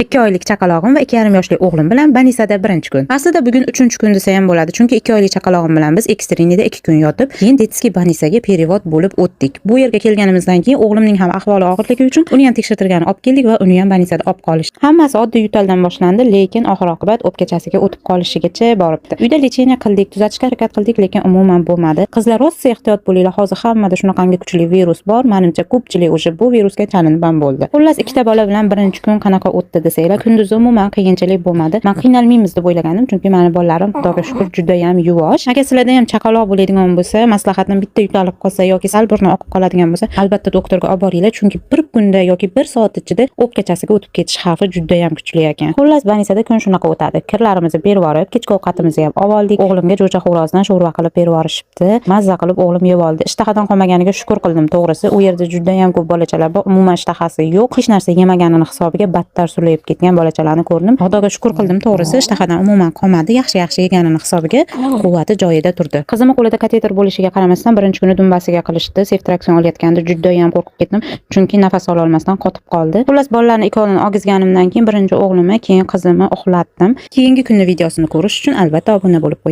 2 oylik chaqalog'im va 2,5 yoshli o'g'lim bilan Banisada birinchi kun. Aslida bugun 3-kun desa ham bo'ladi, chunki 2 oylik chaqalog'im bilan biz ekstrenida 2 kun yotib, keyin Detskiy Banisaga perevod bo'lib o'tdik. Bu yerga kelganimizdan keyin o'g'limning ham ahvoli og'irligi uchun uni ham tekshirtirgani olib keldik va uni ham Banisada olib qolishdi. Hammasi oddiy yo'taldan boshlandi, lekin oxir-oqibat o'pkachasiga o'tib qolishigacha boribdi. Uyda lecheniya qildik, tuzatishga harakat qildik, lekin umuman bo'lmadi. Qizlar rosa ehtiyot bo'linglar, hozir hammada shunaqangi kuchli virus bor. Menimcha ko'pchilik o'sha bu virusga chalinib ham bo'ldi. Xullas, ikkita bola bilan birinchi kun qanaqa o'tdi desanglar, kunduzi umuman qiyinchilik bo'lmadi. Men qiynalmaymiz deb o'ylaganim, chunki meni bolalarim Xudoga shukr juda ham yuvosh. Agar sizlarda ham chaqaloq bo'ladigan bo'lsa, maslahatim bitta yutalib qolsa yoki sal burni oqib qoladigan bo'lsa, albatta doktorga olib boringlar, chunki bir kunda yoki bir soat ichida o'pkachasiga o'tib ketish xavfi juda ham kuchli ekan. Xullas, Banisada kun shunaqa o'tadi. Kirlarimizni berib yuborib, kechki ovqatimizni ham olib oldik. O'g'limga jo'ja xo'rozdan sho'rva qilib berib yuborishibdi. Mazza qilib o'g'lim yeb oldi. Ishtahadan qolmaganiga shukr qildim, to'g'risi. U yerda juda ham ko'p bolachalar bor, umuman ishtahasi yo'q. Hech narsa yemaganini hisobiga battar sulayib ketgan bolachalarni ko'rdim. Xudoga shukr qildim, to'g'risi. Ishtahadan umuman qolmadi. Yaxshi yeganini hisobiga quvvati joyida turdi. Qizimning qo'lida kateter bo'lishiga qaramasdan birinchi kuni dumbasiga qilishdi. Seftraksion olayotganda juda ham qo'rqib ketdim, chunki nafas ola olmasdan qotib qoldi. Xullas, bolalarni ikkovini ogizganimdan keyin birinchi o'g'limni, keyin qizimni uxlatdim. Keyingi kunning videosini ko'rish uchun albatta obuna bo'lib qo'ying.